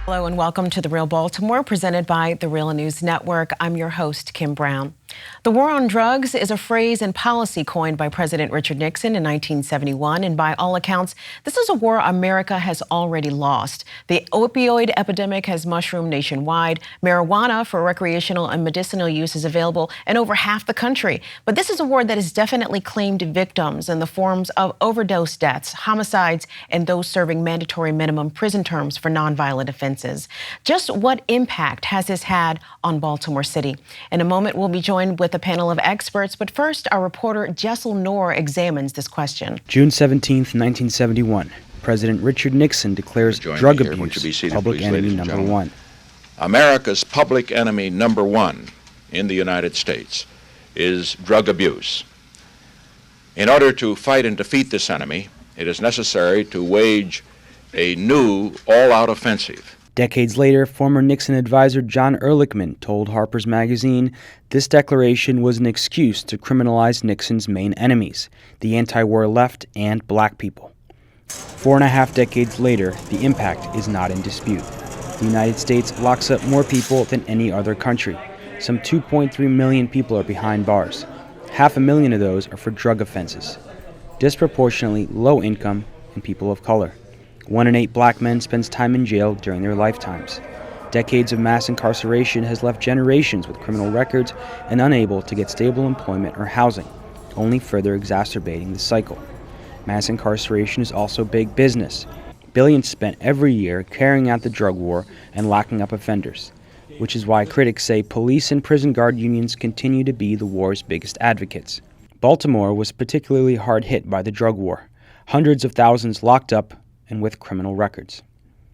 Hello and welcome to the Real Baltimore, presented by the Real News Network. I'm your host, Kim Brown. The war on drugs is a phrase and policy coined by President Richard Nixon in 1971, and by all accounts, this is a war America has already lost. The opioid epidemic has mushroomed nationwide. Marijuana for recreational and medicinal use is available in over half the country. But this is a war that has definitely claimed victims in the forms of overdose deaths, homicides, and those serving mandatory minimum prison terms for nonviolent offenses. Just what impact has this had on Baltimore City? In a moment, we'll be joined with a panel of experts, but first, our reporter Jessel Noor examines this question. June 17, 1971, President Richard Nixon declares drug abuse public enemy number one. America's public enemy number one in the United States is drug abuse. In order to fight and defeat this enemy, it is necessary to wage a new all-out offensive. Decades later, former Nixon advisor John Ehrlichman told Harper's Magazine this declaration was an excuse to criminalize Nixon's main enemies, the anti-war left and black people. 4.5 decades later, the impact is not in dispute. The United States locks up more people than any other country. Some 2.3 million people are behind bars. 500,000 of those are for drug offenses. Disproportionately low income and people of color. 1 in 8 black men spends time in jail during their lifetimes. Decades of mass incarceration has left generations with criminal records and unable to get stable employment or housing, only further exacerbating the cycle. Mass incarceration is also big business. Billions spent every year carrying out the drug war and locking up offenders, which is why critics say police and prison guard unions continue to be the war's biggest advocates. Baltimore was particularly hard hit by the drug war. Hundreds of thousands locked up and with criminal records.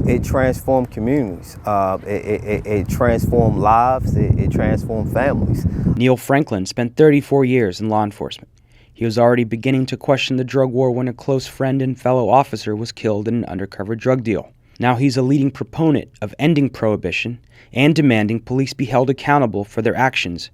It transformed communities. It transformed lives. It transformed families. Neill Franklin spent 34 years in law enforcement. He was already beginning to question the drug war when a close friend and fellow officer was killed in an undercover drug deal. Now he's a leading proponent of ending prohibition and demanding police be held accountable for their actions.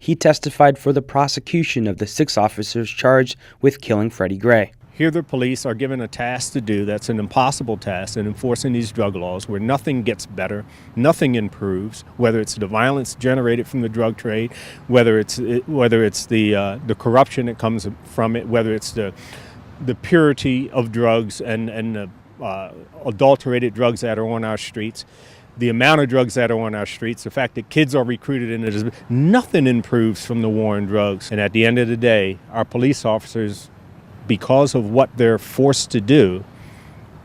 He testified for the prosecution of the 6 officers charged with killing Freddie Gray. Here the police are given a task to do that's an impossible task in enforcing these drug laws where nothing gets better, nothing improves, whether it's the violence generated from the drug trade, whether it's the corruption that comes from it, whether it's the purity of drugs and the adulterated drugs that are on our streets, the amount of drugs that are on our streets, the fact that kids are recruited into this. Nothing improves from the war on drugs. And at the end of the day, our police officers, because of what they're forced to do,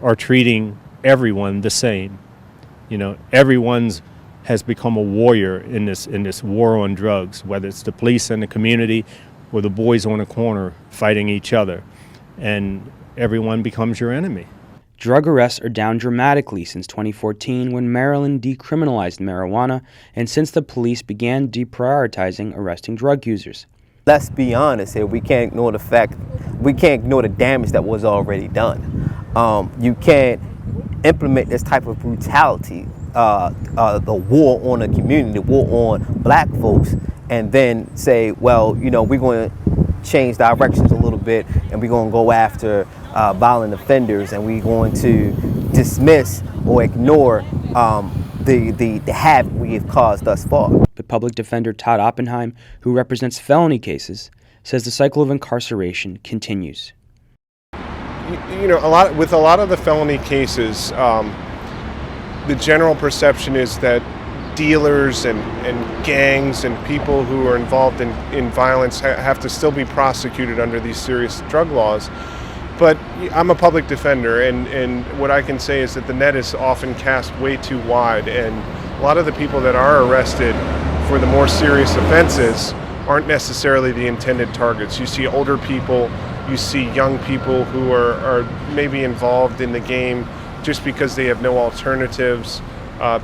are treating everyone the same. You know, everyone's has become a warrior in this war on drugs, whether it's the police and the community or the boys on the corner fighting each other, and everyone becomes your enemy. Drug arrests are down dramatically since 2014 when Maryland decriminalized marijuana and since the police began deprioritizing arresting drug users. Let's be honest here. We can't ignore the damage that was already done. You can't implement this type of brutality, the war on a community, the war on black folks, and then say, well, you know, we're going to change directions a little bit and we're going to go after violent offenders, and we're going to dismiss or ignore the havoc we have caused thus far. But public defender Todd Oppenheim, who represents felony cases, says the cycle of incarceration continues. You know, with a lot of the felony cases, the general perception is that dealers and gangs and people who are involved in violence have to still be prosecuted under these serious drug laws. But I'm a public defender, and what I can say is that the net is often cast way too wide, and a lot of the people that are arrested for the more serious offenses aren't necessarily the intended targets. You see older people, you see young people who are maybe involved in the game just because they have no alternatives,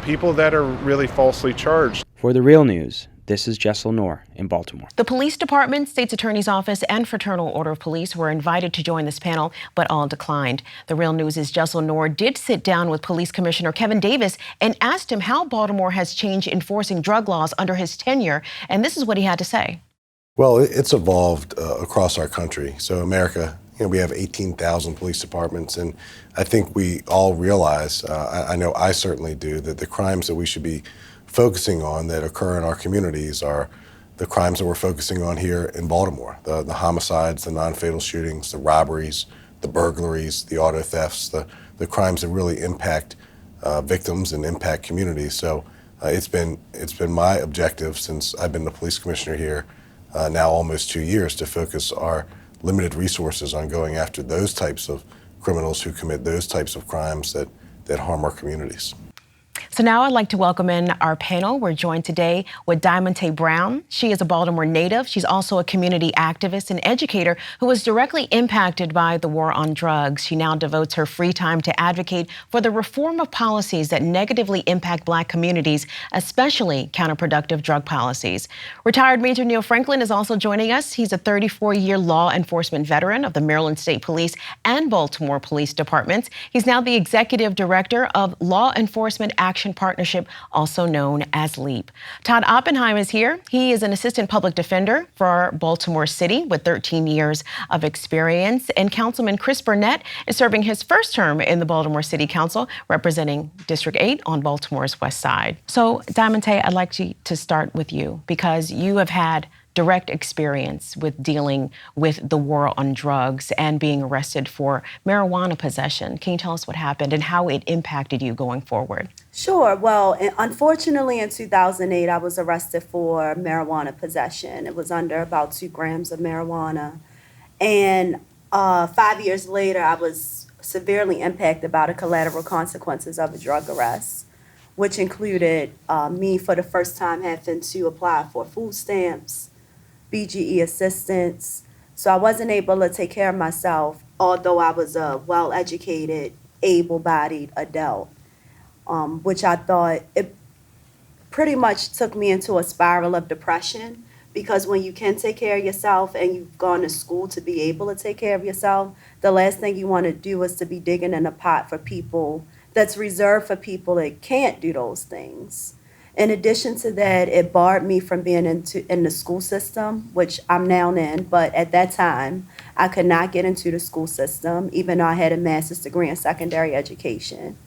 people that are really falsely charged. For the Real News, this is Jessel Noor in Baltimore. The police department, state's attorney's office, and Fraternal Order of Police were invited to join this panel, but all declined. The Real News' Jessel Noor did sit down with Police Commissioner Kevin Davis and asked him how Baltimore has changed enforcing drug laws under his tenure, and this is what he had to say. Well, it's evolved across our country. So America we have 18,000 police departments, and I think we all realize, I know I certainly do, that the crimes that we should be focusing on that occur in our communities are the crimes that we're focusing on here in Baltimore, the homicides, the non-fatal shootings, the robberies, the burglaries, the auto thefts, the crimes that really impact victims and impact communities. So it's been my objective since I've been the police commissioner here now almost 2 years to focus our limited resources on going after those types of criminals who commit those types of crimes that harm our communities. So now I'd like to welcome in our panel. We're joined today with Diamonte Brown. She is a Baltimore native. She's also a community activist and educator who was directly impacted by the war on drugs. She now devotes her free time to advocate for the reform of policies that negatively impact Black communities, especially counterproductive drug policies. Retired Major Neill Franklin is also joining us. He's a 34-year law enforcement veteran of the Maryland State Police and Baltimore Police Departments. He's now the executive director of Law Enforcement Action Partnership, also known as LEAP. Todd Oppenheim is here. He is an assistant public defender for Baltimore City with 13 years of experience. And Councilman Kris Burnett is serving his first term in the Baltimore City Council, representing District 8 on Baltimore's West Side. So, Diamonte, I'd like to start with you because you have had direct experience with dealing with the war on drugs and being arrested for marijuana possession. Can you tell us what happened and how it impacted you going forward? Sure. Well, unfortunately, in 2008, I was arrested for marijuana possession. It was under about 2 grams of marijuana. And 5 years later, I was severely impacted by the collateral consequences of a drug arrest, which included me for the first time having to apply for food stamps, BGE assistance. So I wasn't able to take care of myself, although I was a well-educated, able-bodied adult, which I thought it pretty much took me into a spiral of depression, because when you can take care of yourself and you've gone to school to be able to take care of yourself, the last thing you want to do is to be digging in a pot for people that's reserved for people that can't do those things. In addition to that, it barred me from being in the school system, which I'm now in, but at that time, I could not get into the school system, even though I had a master's degree in secondary education.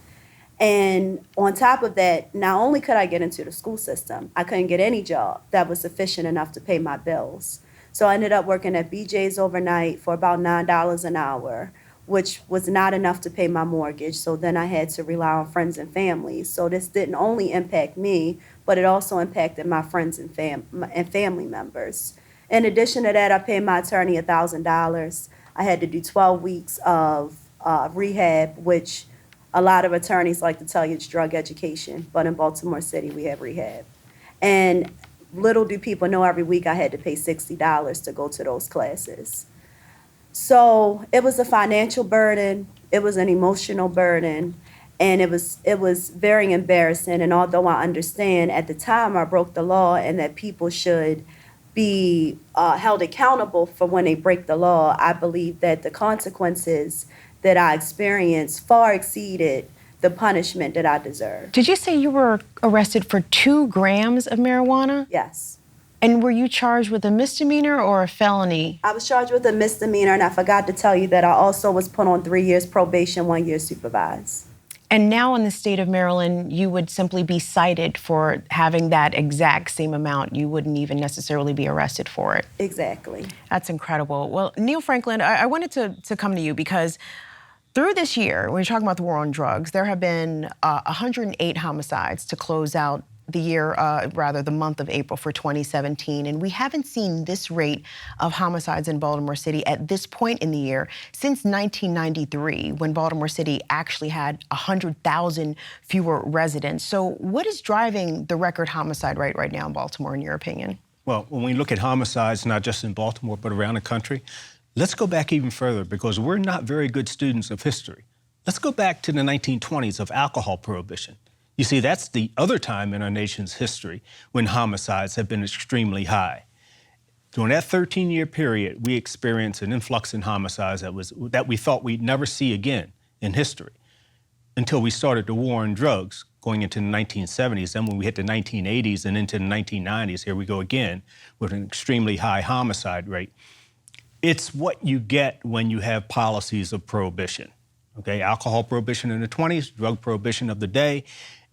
And on top of that, not only could I get into the school system, I couldn't get any job that was sufficient enough to pay my bills. So I ended up working at BJ's overnight for about $9 an hour, which was not enough to pay my mortgage. So then I had to rely on friends and family. So this didn't only impact me, but it also impacted my friends and family members. In addition to that, I paid my attorney $1,000. I had to do 12 weeks of rehab, which a lot of attorneys like to tell you it's drug education, but in Baltimore City, we have rehab. And little do people know, every week I had to pay $60 to go to those classes. So it was a financial burden, it was an emotional burden, and it was very embarrassing. And although I understand at the time I broke the law and that people should be held accountable for when they break the law, I believe that the consequences that I experienced far exceeded the punishment that I deserved. Did you say you were arrested for 2 grams of marijuana? Yes. And were you charged with a misdemeanor or a felony? I was charged with a misdemeanor, and I forgot to tell you that I also was put on 3 years probation, 1 year supervised. And now in the state of Maryland, you would simply be cited for having that exact same amount. You wouldn't even necessarily be arrested for it. Exactly. That's incredible. Well, Neill Franklin, I wanted to come to you because through this year, when you're talking about the war on drugs, there have been 108 homicides to close out the year, the month of April for 2017. And we haven't seen this rate of homicides in Baltimore City at this point in the year since 1993, when Baltimore City actually had 100,000 fewer residents. So what is driving the record homicide rate right now in Baltimore, in your opinion? Well, when we look at homicides, not just in Baltimore, but around the country, let's go back even further, because we're not very good students of history. Let's go back to the 1920s of alcohol prohibition. You see, that's the other time in our nation's history when homicides have been extremely high. During that 13-year period, we experienced an influx in homicides that we thought we'd never see again in history, until we started the war on drugs going into the 1970s. Then when we hit the 1980s and into the 1990s, here we go again with an extremely high homicide rate. It's what you get when you have policies of prohibition. Okay, alcohol prohibition in the 20s, drug prohibition of the day.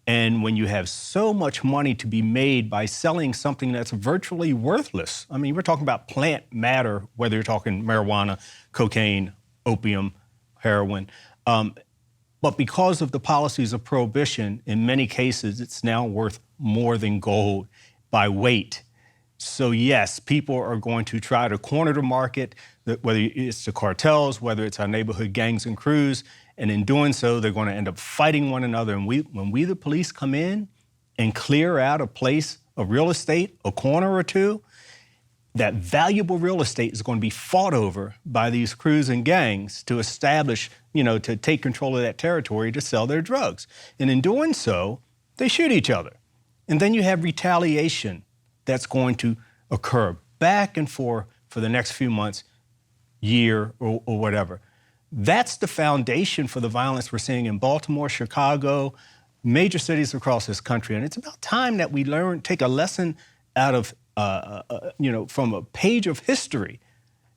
And when you have so much money to be made by selling something that's virtually worthless, I mean, we're talking about plant matter, whether you're talking marijuana, cocaine, opium, heroin. But because of the policies of prohibition, in many cases, it's now worth more than gold by weight. So yes, people are going to try to corner the market, whether it's the cartels, whether it's our neighborhood gangs and crews, and in doing so, they're going to end up fighting one another. And when we, the police, come in and clear out a place of real estate, a corner or two, that valuable real estate is going to be fought over by these crews and gangs to establish, to take control of that territory to sell their drugs. And in doing so, they shoot each other. And then you have retaliation that's going to occur back and forth for the next few months, year, or whatever. That's the foundation for the violence we're seeing in Baltimore, Chicago, major cities across this country. And it's about time that we take a lesson out of, from a page of history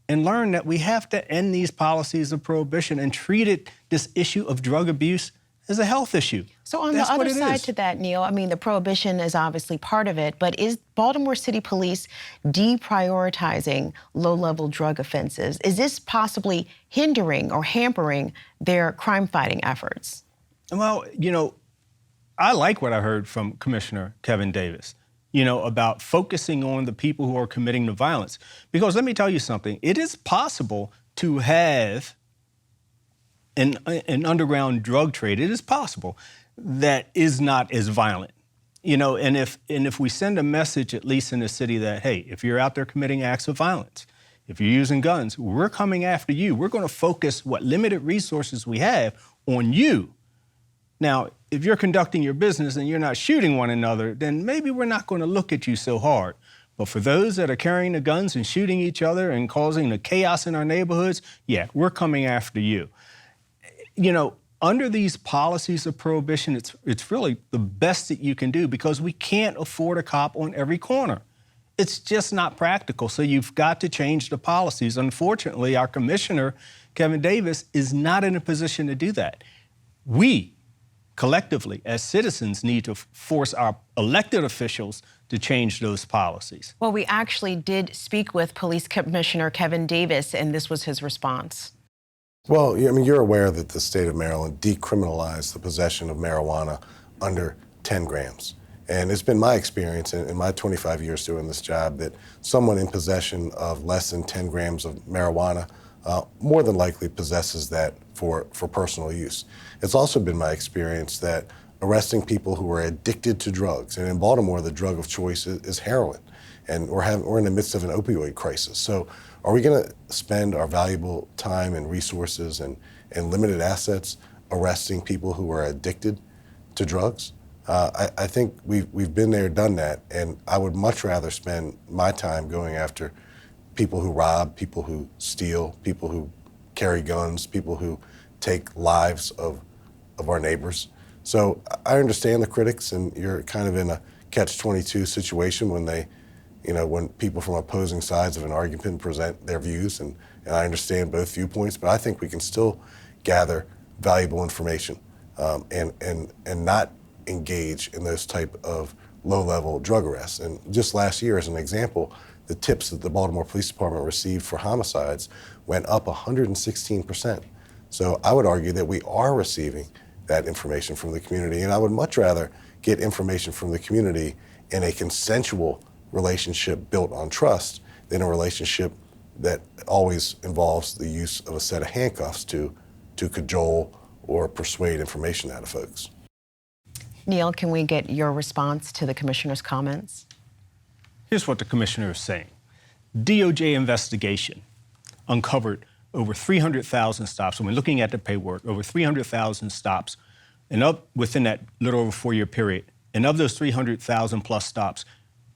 and learn that we have to end these policies of prohibition and treat this issue of drug abuse as a health issue. So on the other side to that, Neill, I mean, the prohibition is obviously part of it, but is Baltimore City Police deprioritizing low-level drug offenses? Is this possibly hindering or hampering their crime-fighting efforts? Well, I like what I heard from Commissioner Kevin Davis, about focusing on the people who are committing the violence. Because let me tell you something, it is possible to have an underground drug trade. It is possible that is not as violent, and if we send a message, at least in the city, that, hey, if you're out there committing acts of violence, if you're using guns, we're coming after you. We're going to focus what limited resources we have on you. Now, if you're conducting your business and you're not shooting one another, then maybe we're not going to look at you so hard. But for those that are carrying the guns and shooting each other and causing the chaos in our neighborhoods, yeah, we're coming after you. Under these policies of prohibition, it's really the best that you can do because we can't afford a cop on every corner. It's just not practical, so you've got to change the policies. Unfortunately, our commissioner, Kevin Davis, is not in a position to do that. We, collectively, as citizens, need to force our elected officials to change those policies. Well, we actually did speak with Police Commissioner Kevin Davis, and this was his response. Well, you're aware that the state of Maryland decriminalized the possession of marijuana under 10 grams. And it's been my experience in my 25 years doing this job that someone in possession of less than 10 grams of marijuana more than likely possesses that for personal use. It's also been my experience that arresting people who are addicted to drugs, and in Baltimore, the drug of choice is heroin, and we're in the midst of an opioid crisis. So are we going to spend our valuable time and resources and limited assets arresting people who are addicted to drugs? I think we've been there, done that, and I would much rather spend my time going after people who rob, people who steal, people who carry guns, people who take lives of our neighbors. So I understand the critics, and you're kind of in a catch-22 situation when when people from opposing sides of an argument present their views, and I understand both viewpoints, but I think we can still gather valuable information and not engage in those type of low-level drug arrests. And just last year, as an example, the tips that the Baltimore Police Department received for homicides went up 116%. So I would argue that we are receiving that information from the community, and I would much rather get information from the community in a consensual relationship built on trust than a relationship that always involves the use of a set of handcuffs to cajole or persuade information out of folks. Neill, can we get your response to the commissioner's comments? Here's what the commissioner is saying. DOJ investigation uncovered over 300,000 stops. When looking at the paperwork, over 300,000 stops, and up within that little over 4-year period. And of those 300,000 plus stops,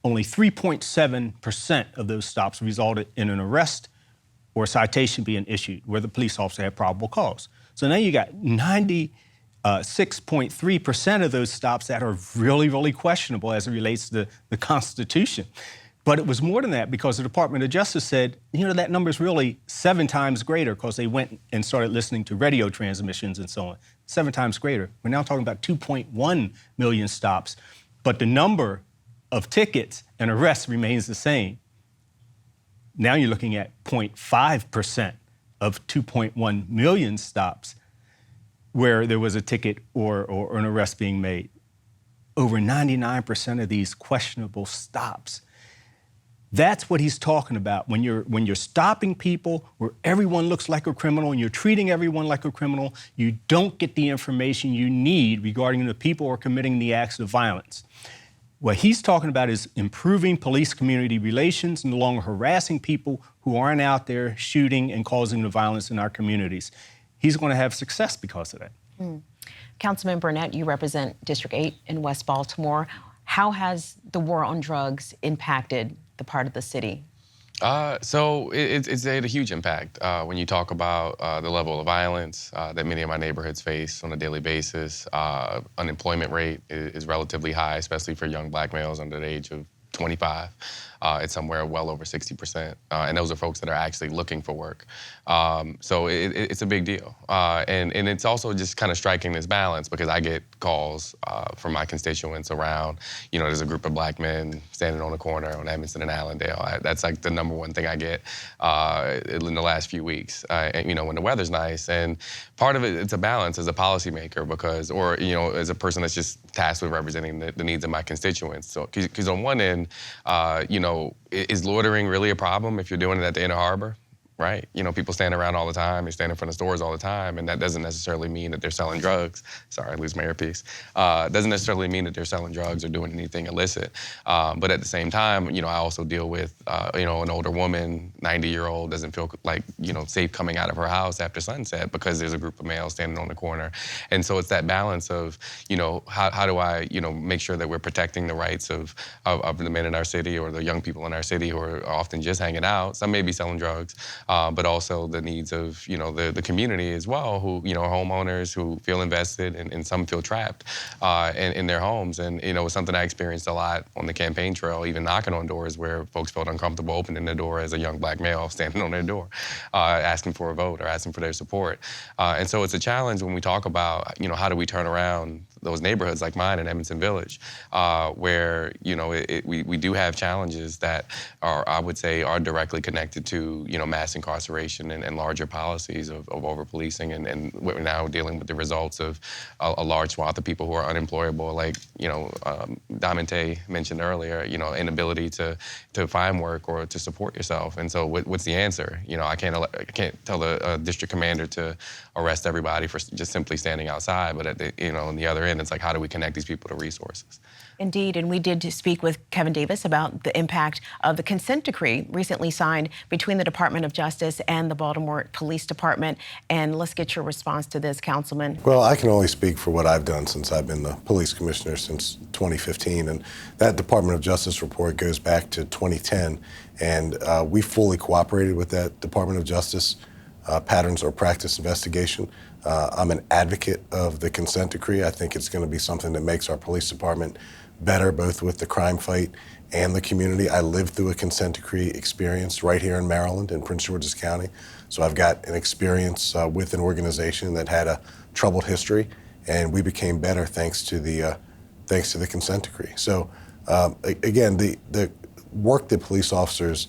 only 3.7% of those stops resulted in an arrest or a citation being issued where the police officer had probable cause. So now you got 96.3% of those stops that are really, really questionable as it relates to the Constitution. But it was more than that because the Department of Justice said, that number is really 7 times greater because they went and started listening to radio transmissions and so on. 7 times greater. We're now talking about 2.1 million stops, but the number of tickets and arrests remains the same. Now you're looking at 0.5% of 2.1 million stops where there was a ticket or an arrest being made. Over 99% of these questionable stops. That's what he's talking about. When you're stopping people where everyone looks like a criminal and you're treating everyone like a criminal, you don't get the information you need regarding the people who are committing the acts of violence. What he's talking about is improving police-community relations, no longer harassing people who aren't out there shooting and causing the violence in our communities. He's going to have success because of that. Councilman Burnett, you represent District 8 in West Baltimore. How has the war on drugs impacted the part of the city? So it's had a huge impact when you talk about the level of violence that many of my neighborhoods face on a daily basis. Unemployment rate is relatively high, especially for young black males under the age of 25. It's somewhere well over 60%. And those are folks that are actually looking for work. So it's a big deal. And it's also just kind of striking this balance because I get calls from my constituents around, there's a group of black men standing on a corner on Evanston and Allendale. That's like the #1 thing I get in the last few weeks, when the weather's nice. And part of it's a balance as a policymaker because, as a person that's just tasked with representing the needs of my constituents. So, because on one end, is loitering really a problem if you're doing it at the Inner Harbor? Right? People stand around all the time, they stand in front of stores all the time, and that doesn't necessarily mean that they're selling drugs. Sorry, I lose my earpiece. Doesn't necessarily mean that they're selling drugs or doing anything illicit. But at the same time, I also deal with, an older woman, 90-year-old, doesn't feel like, safe coming out of her house after sunset because there's a group of males standing on the corner. And so it's that balance of, how do I, make sure that we're protecting the rights of the men in our city or the young people in our city who are often just hanging out. Some may be selling drugs. But also the needs of, the community as well, who, are homeowners who feel invested and some feel trapped in their homes. And, it was something I experienced a lot on the campaign trail, even knocking on doors where folks felt uncomfortable opening the door as a young black male standing on their door, asking for a vote or asking for their support. And so it's a challenge when we talk about, how do we turn around those neighborhoods like mine in Edmondson Village, where, we do have challenges that are, I would say, are directly connected to, mass incarceration and larger policies of over-policing. And we're now dealing with the results of a large swath of people who are unemployable, like, Diamonte mentioned earlier, inability to find work or to support yourself. And so what's the answer? I can't tell the district commander to arrest everybody for just simply standing outside, but at the, on the other end, it's like, how do we connect these people to resources? Indeed, and we did speak with Kevin Davis about the impact of the consent decree recently signed between the Department of Justice and the Baltimore Police Department. And let's get your response to this, Councilman. Well, I can only speak for what I've done since I've been the police commissioner since 2015. And that Department of Justice report goes back to 2010. And we fully cooperated with that Department of Justice patterns or practice investigation. I'm an advocate of the consent decree. I think it's going to be something that makes our police department better, both with the crime fight and the community. I lived through a consent decree experience right here in Maryland, in Prince George's County. So I've got an experience with an organization that had a troubled history, and we became better thanks to the consent decree. So again, the work that police officers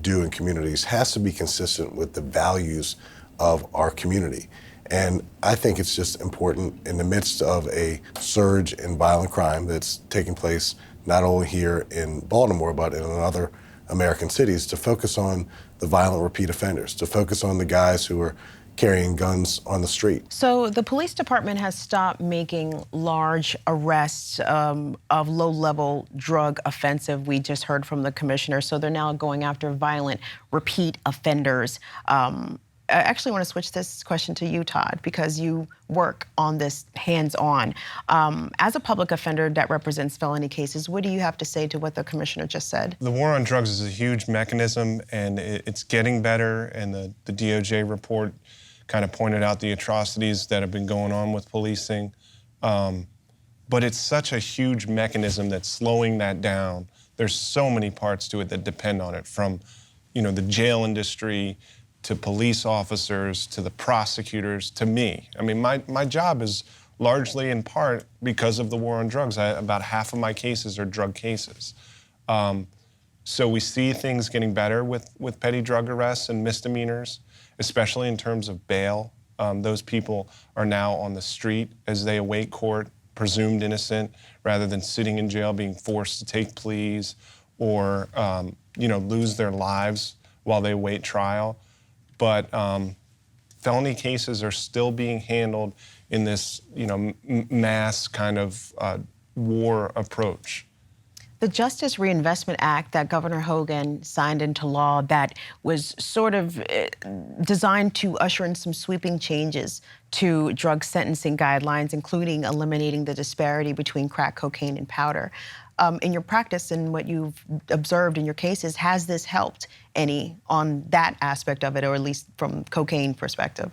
do in communities has to be consistent with the values of our community. And I think it's just important in the midst of a surge in violent crime that's taking place not only here in Baltimore, but in other American cities, to focus on the violent repeat offenders, to focus on the guys who are carrying guns on the street. So the police department has stopped making large arrests of low-level drug offensive. We just heard from the commissioner. So they're now going after violent repeat offenders. I actually want to switch this question to you, Todd, because you work on this hands-on. As a public offender that represents felony cases, what do you have to say to what the commissioner just said? The war on drugs is a huge mechanism, and it's getting better, and the DOJ report kind of pointed out the atrocities that have been going on with policing. But it's such a huge mechanism that's slowing that down there's so many parts to it that depend on it, from, you know, the jail industry to police officers to the prosecutors to me. I mean, my job is largely in part because of the war on drugs. About half of my cases are drug cases. So we see things getting better with petty drug arrests and misdemeanors, especially in terms of bail. Those people are now on the street as they await court, presumed innocent, rather than sitting in jail being forced to take pleas or you know, lose their lives while they await trial. But felony cases are still being handled in this, you know, mass kind of war approach. The Justice Reinvestment Act that Governor Hogan signed into law that was sort of designed to usher in some sweeping changes to drug sentencing guidelines, including eliminating the disparity between crack cocaine and powder. In your practice and what you've observed in your cases, has this helped any on that aspect of it, or at least from cocaine perspective?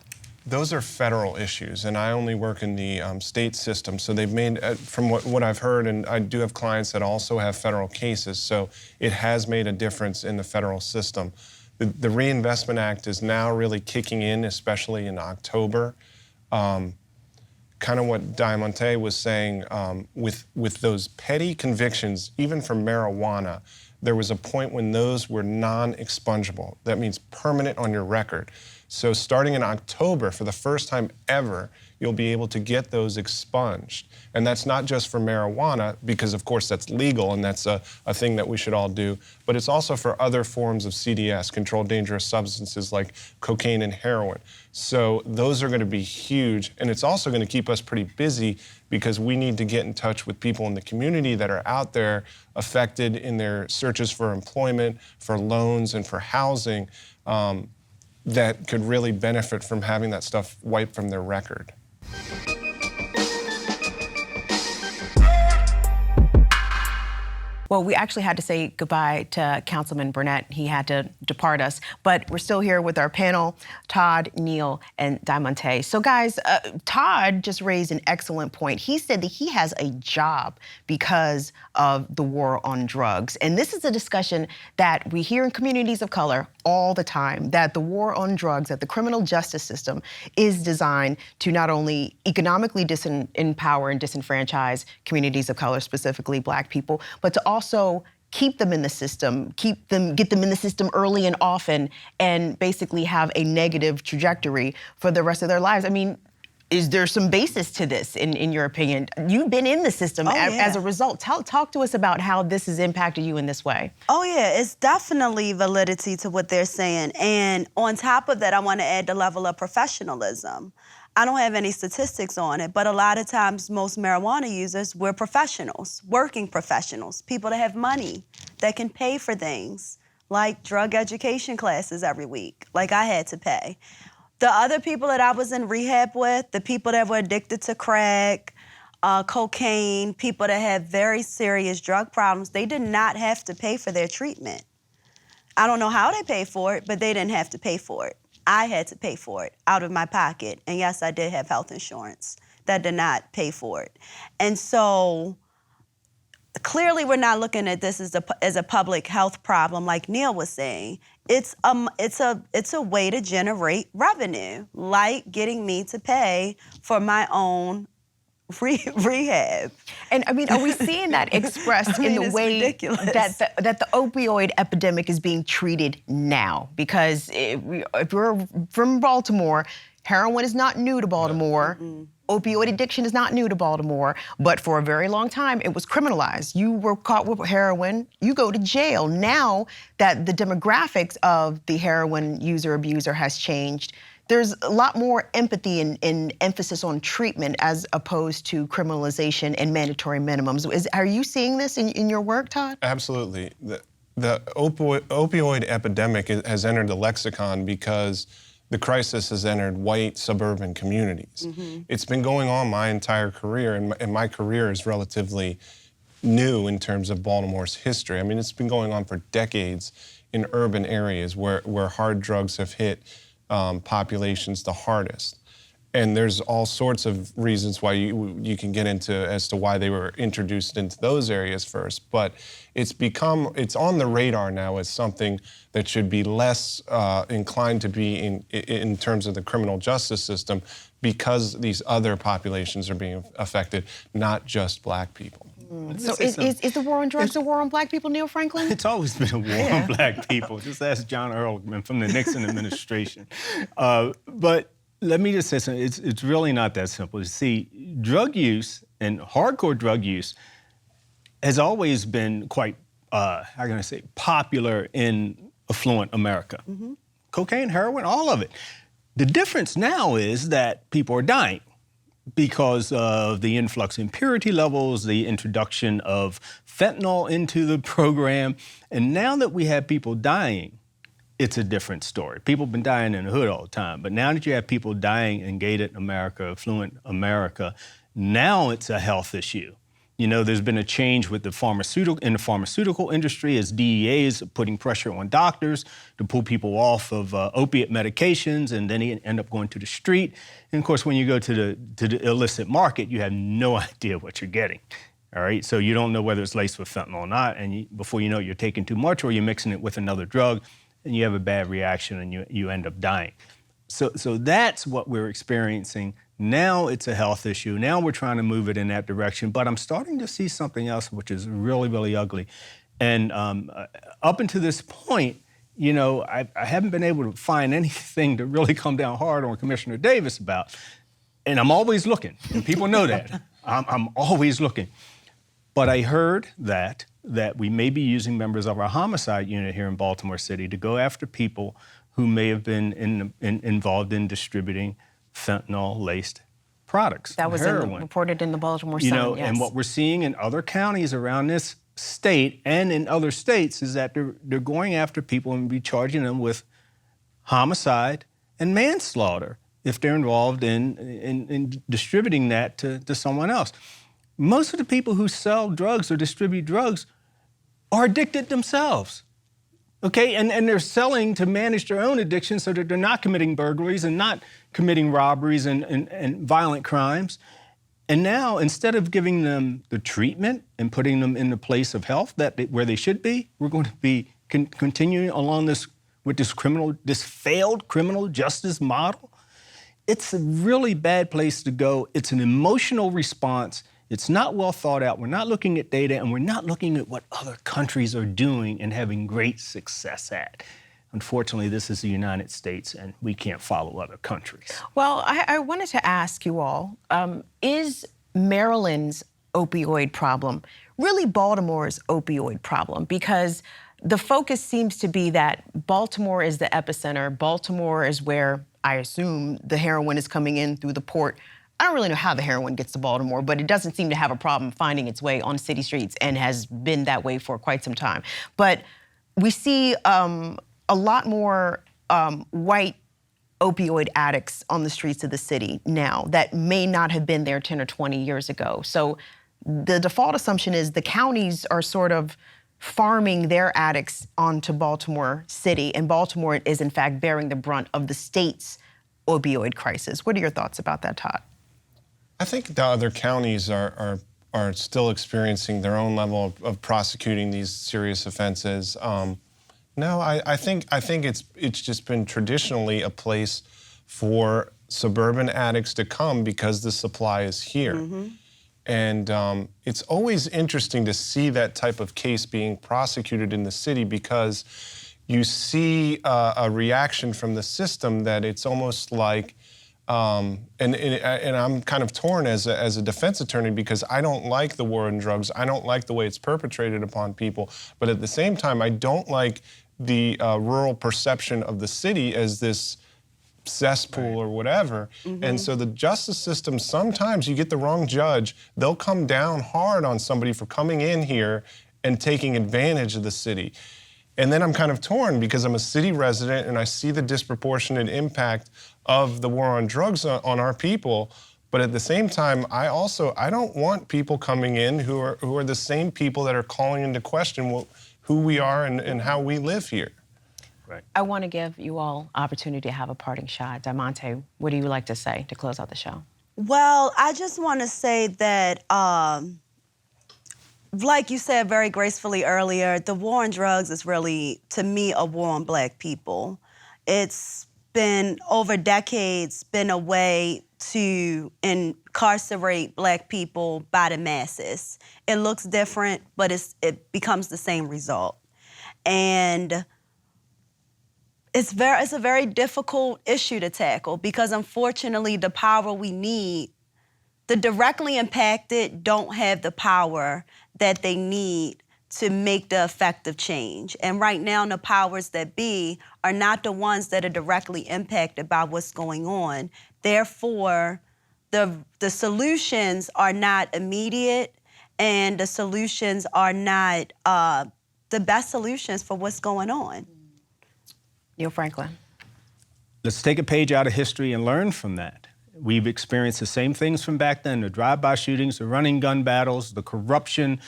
Those are federal issues, and I only work in the state system. So they've made, from what I've heard, and I do have clients that also have federal cases, so it has made a difference in the federal system. The Reinvestment Act is now really kicking in, especially in October. Kind of what Diamonte was saying, with those petty convictions, even for marijuana, there was a point when those were non-expungible. That means permanent on your record. So starting in October, for the first time ever, you'll be able to get those expunged. And that's not just for marijuana, because of course that's legal and that's a thing that we should all do, but it's also for other forms of CDS, controlled dangerous substances like cocaine and heroin. So those are going to be huge, and it's also going to keep us pretty busy because we need to get in touch with people in the community that are out there affected in their searches for employment, for loans, and for housing, that could really benefit from having that stuff wiped from their record. Well, we actually had to say goodbye to Councilman Burnett. He had to depart us, but we're still here with our panel, Todd, Neill, and Diamonte. So guys, Todd just raised an excellent point. He said that he has a job because of the war on drugs. And this is a discussion that we hear in communities of color all the time, that the war on drugs, that the criminal justice system is designed to not only economically disempower and disenfranchise communities of color, specifically Black people, but to also keep them in the system, get them in the system early and often, and basically have a negative trajectory for the rest of their lives. I mean, is there some basis to this, in your opinion? You've been in the system as a result. Talk to us about how this has impacted you in this way. Oh yeah, it's definitely validity to what they're saying. And on top of that, I want to add the level of professionalism. I don't have any statistics on it, but a lot of times most marijuana users, we're professionals, working professionals, people that have money, that can pay for things, like drug education classes every week, like I had to pay. The other people that I was in rehab with, the people that were addicted to crack, cocaine, people that had very serious drug problems, they did not have to pay for their treatment. I don't know how they paid for it, but they didn't have to pay for it. I had to pay for it out of my pocket. And yes, I did have health insurance that did not pay for it. And so clearly we're not looking at this as a public health problem like Neill was saying. It's a way to generate revenue, like getting me to pay for my own rehab. And I mean, are we seeing that expressed in the way that the opioid epidemic is being treated now? Because if you're from Baltimore, heroin is not new to Baltimore. Opioid addiction is not new to Baltimore, but for a very long time, it was criminalized. You were caught with heroin, you go to jail. Now that the demographics of the heroin user-abuser has changed, there's a lot more empathy and emphasis on treatment as opposed to criminalization and mandatory minimums. Are you seeing this in your work, Todd? Absolutely. The opioid epidemic has entered the lexicon because the crisis has entered white suburban communities. It's been going on my entire career, and my career is relatively new in terms of Baltimore's history. I mean, it's been going on for decades in urban areas where hard drugs have hit populations the hardest. And there's all sorts of reasons why you can get into as to why they were introduced into those areas first. But it's on the radar now as something that should be less inclined to be in terms of the criminal justice system, because these other populations are being affected, not just black people. So is the war on drugs a war on black people, Neill Franklin? It's always been a war on black people. Just ask John Ehrlichman from the Nixon administration. But let me just say something. It's really not that simple. You see, drug use and hardcore drug use has always been quite, how can I say, popular in affluent America. Mm-hmm. Cocaine, heroin, all of it. The difference now is that people are dying because of the influx in purity levels, the introduction of fentanyl into the program. And now that we have people dying, it's a different story. People have been dying in the hood all the time, but now that you have people dying in gated America, affluent America, now it's a health issue. You know, there's been a change with the pharmaceutical industry as DEA is putting pressure on doctors to pull people off of opiate medications, and then they end up going to the street. And of course, when you go to the illicit market, you have no idea what you're getting. All right, so you don't know whether it's laced with fentanyl or not, and before you know it, you're taking too much, or you're mixing it with another drug, and you have a bad reaction, and you end up dying. So that's what we're experiencing. Now it's a health issue. Now we're trying to move it in that direction. But I'm starting to see something else, which is really, really ugly. And up until this point, you know, I haven't been able to find anything to really come down hard on Commissioner Davis about. And I'm always looking, and people know that. I'm always looking. But I heard that we may be using members of our homicide unit here in Baltimore City to go after people who may have been involved in distributing fentanyl-laced products. That was reported in the Baltimore Sun, you know, yes. And what we're seeing in other counties around this state and in other states is that they're going after people and be charging them with homicide and manslaughter if they're involved in distributing that to someone else. Most of the people who sell drugs or distribute drugs are addicted themselves. Okay, and they're selling to manage their own addiction so that they're not committing burglaries and not committing robberies and violent crimes. And now, instead of giving them the treatment and putting them in the place of health where they should be, we're going to be continuing along this failed criminal justice model. It's a really bad place to go. It's an emotional response. It's not well thought out. We're not looking at data, and we're not looking at what other countries are doing and having great success at. Unfortunately, this is the United States, and we can't follow other countries. Well, I wanted to ask you all, is Maryland's opioid problem really Baltimore's opioid problem? Because the focus seems to be that Baltimore is the epicenter. Baltimore is where, I assume, the heroin is coming in through the port. I don't really know how the heroin gets to Baltimore, but it doesn't seem to have a problem finding its way on city streets and has been that way for quite some time. But we see a lot more white opioid addicts on the streets of the city now that may not have been there 10 or 20 years ago. So the default assumption is the counties are sort of farming their addicts onto Baltimore City, and Baltimore is in fact bearing the brunt of the state's opioid crisis. What are your thoughts about that, Todd? I think the other counties are still experiencing their own level of prosecuting these serious offenses. No, I think it's just been traditionally a place for suburban addicts to come because the supply is here. Mm-hmm. And it's always interesting to see that type of case being prosecuted in the city because you see a reaction from the system that it's almost like, and I'm kind of torn as a defense attorney because I don't like the war on drugs. I don't like the way it's perpetrated upon people. But at the same time, I don't like the rural perception of the city as this cesspool or whatever. Mm-hmm. And so the justice system, sometimes you get the wrong judge, they'll come down hard on somebody for coming in here and taking advantage of the city. And then I'm kind of torn because I'm a city resident and I see the disproportionate impact of the war on drugs on our people. But at the same time, I don't want people coming in who are the same people that are calling into question who we are and how we live here. Right. I want to give you all opportunity to have a parting shot. Diamonte, what do you like to say to close out the show? Well, I just want to say that, like you said very gracefully earlier, the war on drugs is really, to me, a war on Black people. It's been, over decades, been a way to incarcerate Black people by the masses. It looks different, but it becomes the same result. And it's a very difficult issue to tackle because, unfortunately, the power we need, the directly impacted don't have the power that they need to make the effective change. And right now, the powers that be are not the ones that are directly impacted by what's going on. Therefore, the solutions are not immediate, and the solutions are not the best solutions for what's going on. Neill Franklin. Let's take a page out of history and learn from that. We've experienced the same things from back then, the drive-by shootings, the running gun battles, the corruption.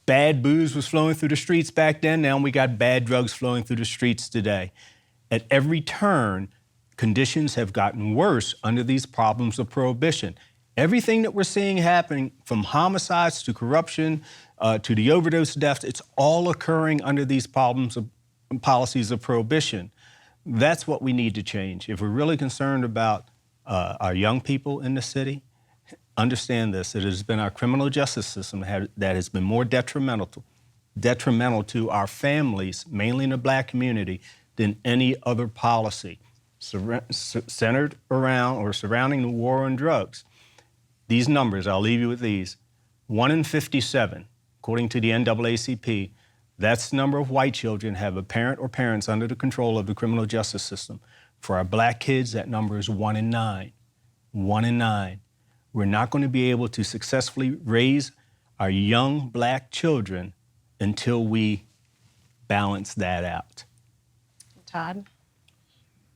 Bad booze was flowing through the streets back then. Now we got bad drugs flowing through the streets today. At every turn, conditions have gotten worse under these problems of prohibition. Everything that we're seeing happening, from homicides to corruption to the overdose deaths, it's all occurring under these problems of policies of prohibition. That's what we need to change. If we're really concerned about our young people in the city, understand this: it has been our criminal justice system that has been more detrimental to our families, mainly in the Black community, than any other policy centered around or surrounding the war on drugs. These numbers, I'll leave you with these. 1 in 57, according to the NAACP, that's the number of white children have a parent or parents under the control of the criminal justice system. For our Black kids, that number is 1 in 9. 1 in 9. We're not going to be able to successfully raise our young Black children until we balance that out. Todd?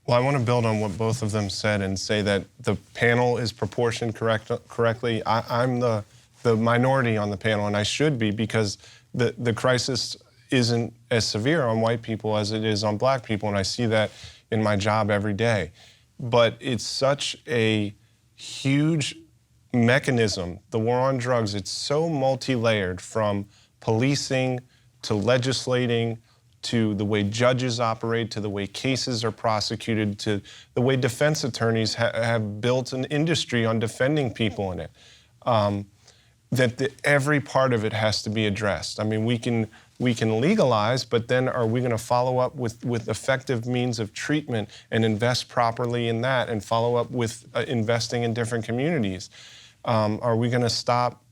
Well, I want to build on what both of them said and say that the panel is proportioned correctly. I'm the minority on the panel, and I should be, because the crisis isn't as severe on white people as it is on Black people, and I see that in my job every day. But it's such a huge mechanism, the war on drugs. It's so multi-layered, from policing to legislating to the way judges operate, to the way cases are prosecuted, to the way defense attorneys have built an industry on defending people in it. Every part of it has to be addressed. I mean, we can legalize, but then are we going to follow up with effective means of treatment and invest properly in that, and follow up with investing in different communities? Are we going to stop,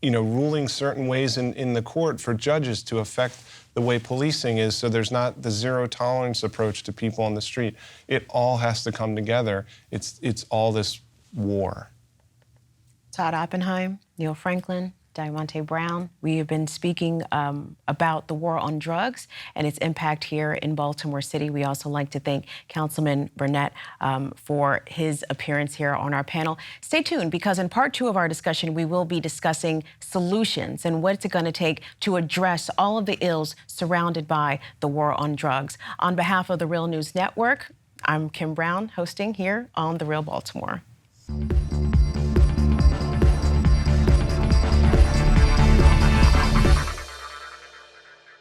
ruling certain ways in the court for judges to affect the way policing is, so there's not the zero tolerance approach to people on the street? It all has to come together. It's all this war. Todd, Oppenheim, Neill Franklin, Diamonte Brown. We have been speaking about the war on drugs and its impact here in Baltimore City. We also like to thank Councilman Burnett for his appearance here on our panel. Stay tuned, because in part 2 of our discussion, we will be discussing solutions and what's it going to take to address all of the ills surrounded by the war on drugs. On behalf of the Real News Network, I'm Kim Brown, hosting here on The Real Baltimore.